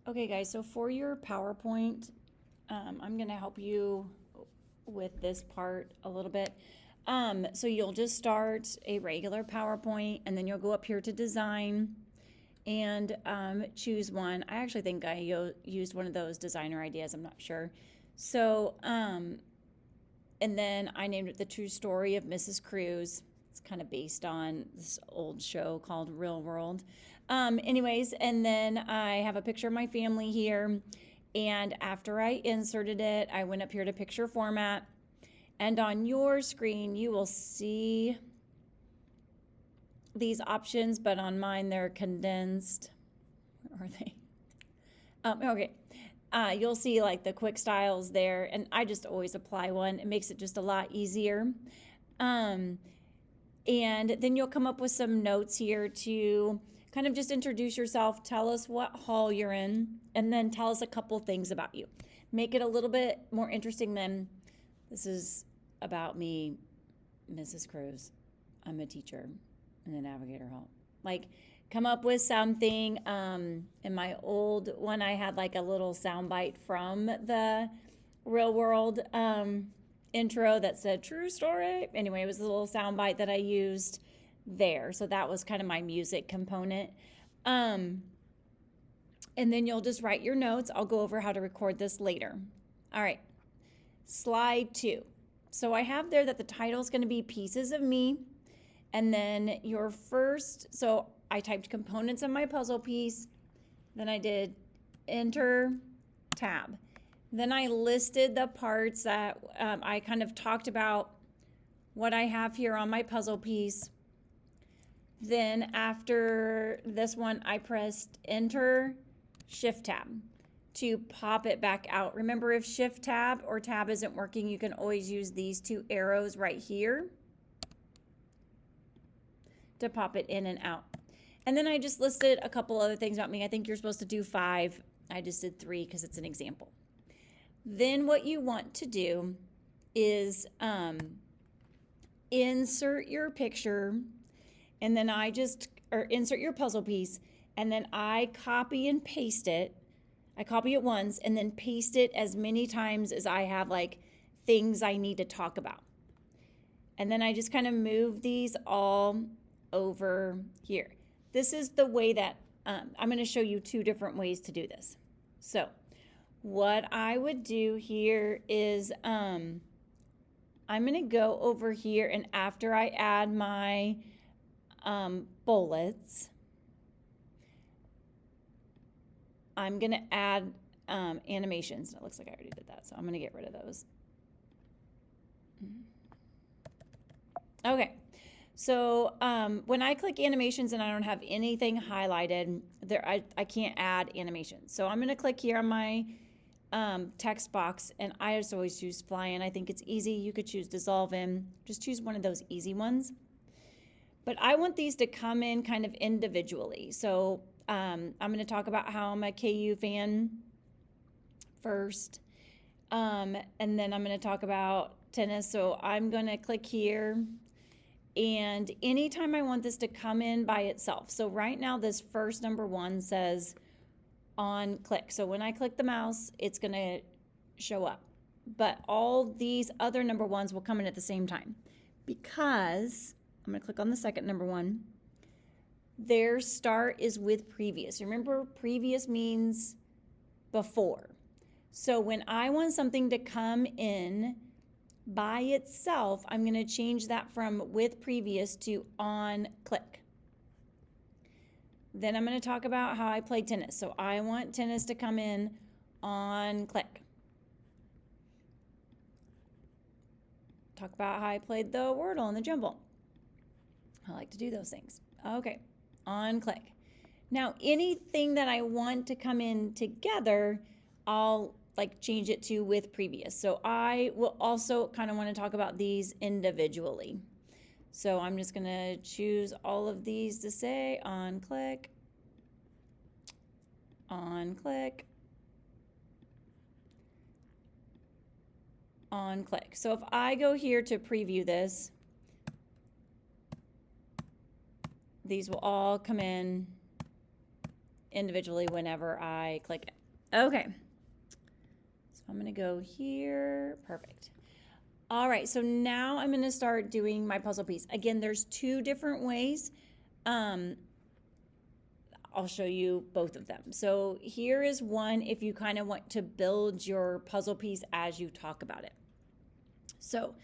Okay guys, so for your PowerPoint, I'm gonna help you with this part a little bit. So you'll just start a regular PowerPoint and then you'll go up here to design and choose one. I actually think I used one of those designer ideas, I'm not sure. So, and then I named it The True Story of Mrs. Cruz. It's kind of based on this old show called Real World. Anyways, and then I have a picture of my family here. And after I inserted it, I went up here to picture format. And on your screen, you will see these options, but on mine, they're condensed. Where are they? Okay. You'll see like the quick styles there, and I just always apply one. It makes it just a lot easier. And then you'll come up with some notes here to kind of just introduce yourself, tell us what hall you're in, and then tell us a couple things about you. Make it a little bit more interesting than this is about me, Mrs. Cruz. I'm a teacher in the Navigator Hall. Like, come up with something. In my old one, I had like a little soundbite from the Real World intro that said true story. Anyway, it was a little soundbite that I used there. So that was kind of my music component. And then you'll just write your notes. I'll go over how to record this later. All right, slide 2. So I have there that the title is going to be Pieces of Me. And then your first, so I typed components of my puzzle piece. Then I did enter tab. Then I listed the parts that I kind of talked about what I have here on my puzzle piece. Then after this one, I pressed enter shift tab to pop it back out. Remember, if shift tab or tab isn't working, you can always use these 2 arrows right here to pop it in and out. And then I just listed a couple other things about me. I think you're supposed to do 5. I just did 3 because it's an example. Then what you want to do is insert your picture, and then insert your puzzle piece, and then I copy and paste it. I copy it once and then paste it as many times as I have like things I need to talk about. And then I just kind of move these all over here. This is the way that I'm going to show you 2 different ways to do this. So what I would do here is I'm going to go over here, and after I add my bullets, I'm going to add animations. It looks like I already did that, so I'm going to get rid of those. Okay. So when I click animations and I don't have anything highlighted, I can't add animations. So I'm going to click here on my text box, and I just always use fly in. I think it's easy. You could choose dissolve in. Just choose one of those easy ones. But I want these to come in kind of individually. So I'm going to talk about how I'm a KU fan first. And then I'm going to talk about tennis. So I'm going to click here. And anytime I want this to come in by itself. So right now this first number 1 says on click. So when I click the mouse, it's going to show up. But all these other number 1s will come in at the same time, because I'm going to click on the second number 1. Their start is with previous. Remember, previous means before. So when I want something to come in by itself, I'm going to change that from with previous to on click. Then I'm going to talk about how I play tennis. So I want tennis to come in on click. Talk about how I played the Wordle and the Jumble. I like to do those things. Okay, on click. Now anything that I want to come in together, I'll like change it to with previous. So I will also kind of want to talk about these individually. So I'm just going to choose all of these to say on click, on click, on click. So if I go here to preview this, these will all come in individually whenever I click it. Okay. So I'm going to go here. Perfect. All right, so now I'm going to start doing my puzzle piece. Again, there's two different ways. I'll show you both of them. So here is one if you kind of want to build your puzzle piece as you talk about it. So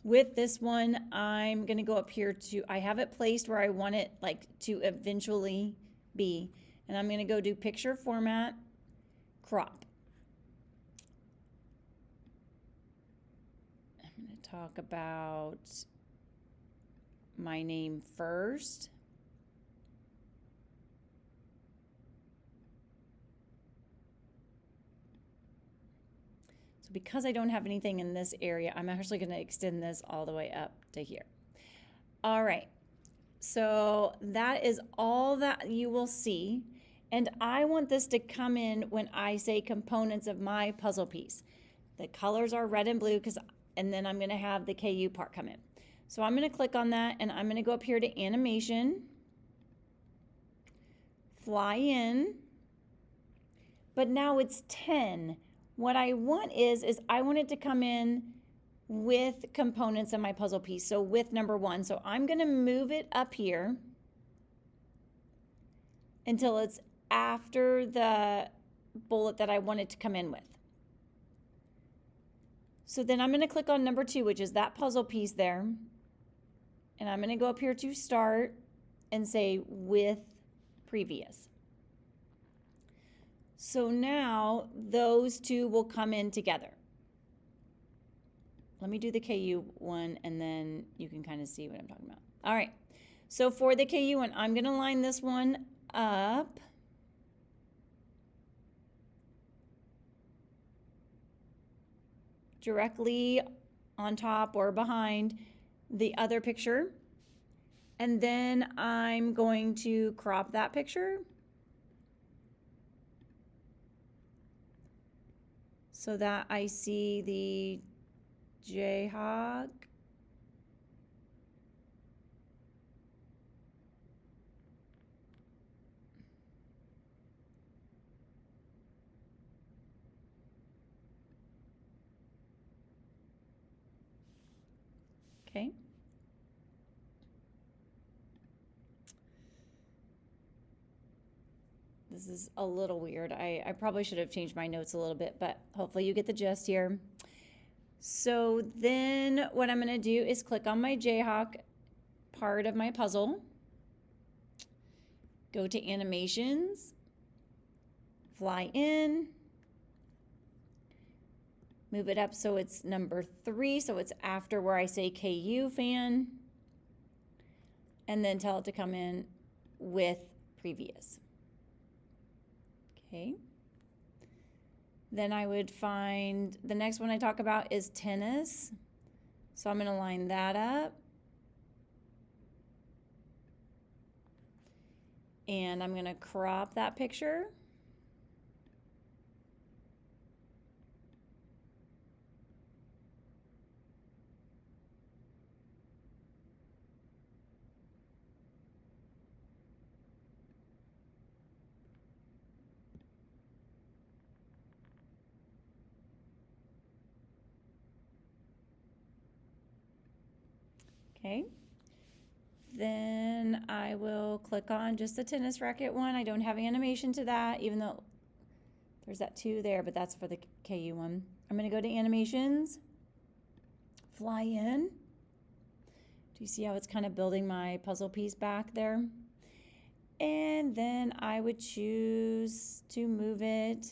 with this one, I'm going to go up here to, I have it placed where I want it like to eventually be. And I'm going to go do picture format, crop. I'm going to talk about my name first. So because I don't have anything in this area, I'm actually going to extend this all the way up to here. All right, so that is all that you will see. And I want this to come in when I say components of my puzzle piece. The colors are red and blue, and then I'm going to have the KU part come in. So I'm going to click on that, and I'm going to go up here to animation, fly in, but now it's 10. What I want is I want it to come in with components of my puzzle piece, so with number 1. So I'm going to move it up here until it's after the bullet that I want it to come in with. So then I'm going to click on number 2, which is that puzzle piece there, and I'm going to go up here to start and say with previous. So now those two will come in together. Let me do the KU one and then you can kind of see what I'm talking about. All right, so for the KU one, I'm going to line this one up. Directly on top or behind the other picture. And then I'm going to crop that picture so that I see the Jayhawk. Okay. This is a little weird. I probably should have changed my notes a little bit, but hopefully you get the gist here. So then what I'm going to do is click on my Jayhawk part of my puzzle. Go to animations, fly in, move it up so it's number 3, so it's after where I say KU fan, and then tell it to come in with previous. Okay. Then I would find the next one I talk about is tennis. So I'm going to line that up. And I'm going to crop that picture. Okay, then I will click on just the tennis racket one. I don't have animation to that, even though there's that 2 there, but that's for the KU one. I'm going to go to animations, fly in. Do you see how it's kind of building my puzzle piece back there? And then I would choose to move it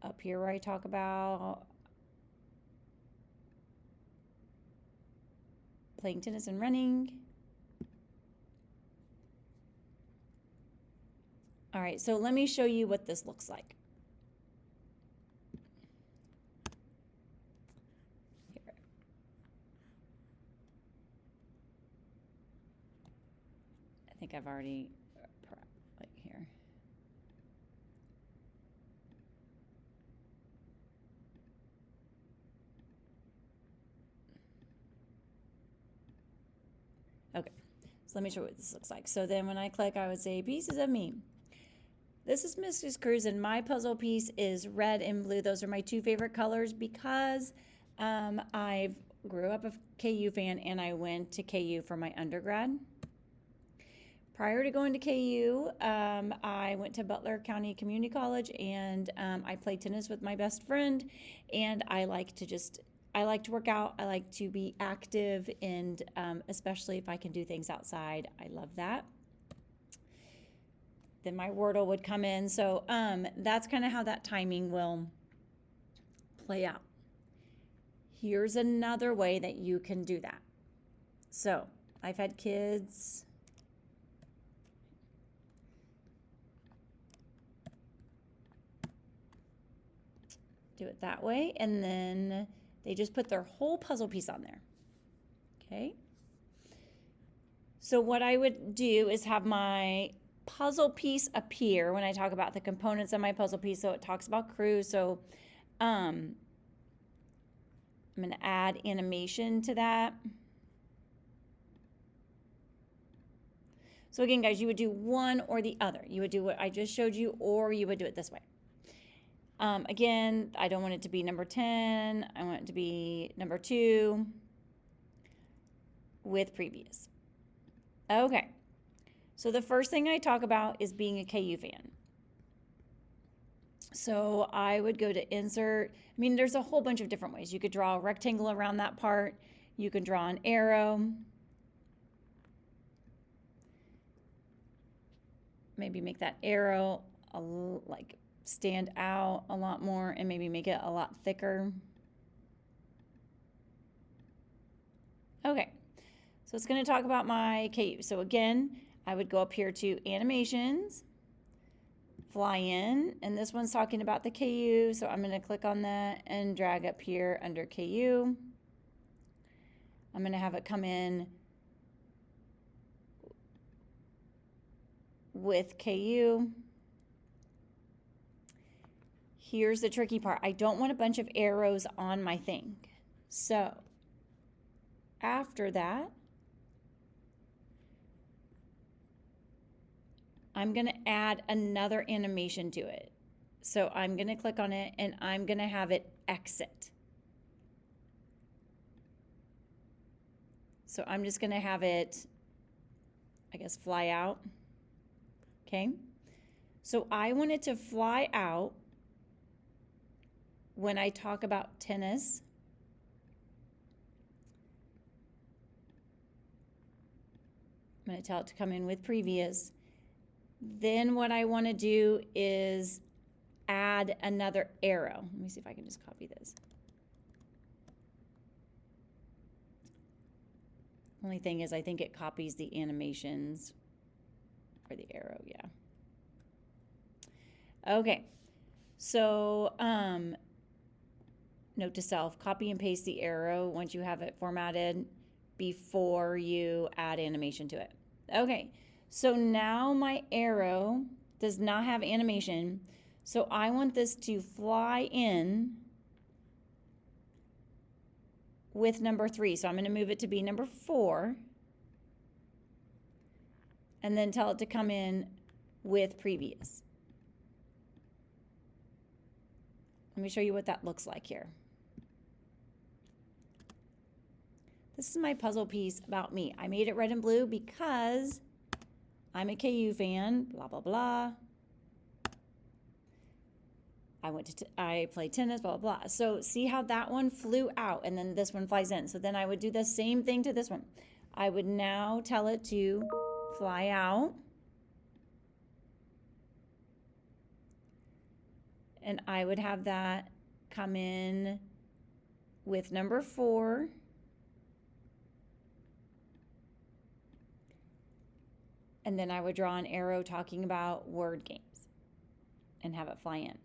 up here where I talk about playing tennis and running. All right, so let me show you what this looks like. Here. I think I've already, like here. Okay, so let me show you what this looks like. So then when I click, I would say pieces of me. this is Mrs. Cruz, and my puzzle piece is red and blue. Those are my two favorite colors because I grew up a KU fan and I went to KU for my undergrad. Prior to going to KU, I went to Butler County Community College, and I played tennis with my best friend, and I like to work out. I like to be active, and especially if I can do things outside, I love that. Then my Wordle would come in. So that's kind of how that timing will play out. Here's another way that you can do that. So I've had kids do it that way, and then they just put their whole puzzle piece on there. Okay. So what I would do is have my puzzle piece appear when I talk about the components of my puzzle piece. So it talks about Cruz. So I'm going to add animation to that. So again, guys, you would do one or the other. You would do what I just showed you, or you would do it this way. Again, I don't want it to be number 10. I want it to be number 2 with previous. Okay. So the first thing I talk about is being a KU fan. So I would go to insert. I mean, there's a whole bunch of different ways. You could draw a rectangle around that part. You can draw an arrow. Maybe make that arrow like stand out a lot more, and maybe make it a lot thicker. Okay, so it's going to talk about my KU. So again, I would go up here to animations, fly in, and this one's talking about the KU, so I'm going to click on that and drag up here under KU. I'm going to have it come in with KU. Here's the tricky part. I don't want a bunch of arrows on my thing. So after that, I'm going to add another animation to it. So I'm going to click on it, and I'm going to have it exit. So I'm just going to have it, I guess, fly out. Okay. So I want it to fly out when I talk about tennis. I'm going to tell it to come in with previous. Then what I want to do is add another arrow. Let me see if I can just copy this. Only thing is I think it copies the animations or the arrow, yeah. Okay, so note to self, copy and paste the arrow once you have it formatted before you add animation to it. Okay, so now my arrow does not have animation, so I want this to fly in with number 3. So I'm going to move it to be number 4 and then tell it to come in with previous. Let me show you what that looks like here. This is my puzzle piece about me. I made it red and blue because I'm a KU fan, blah, blah, blah. I played tennis, blah, blah, blah. So see how that one flew out and then this one flies in. So then I would do the same thing to this one. I would now tell it to fly out. And I would have that come in with number 4. And then I would draw an arrow talking about word games and have it fly in.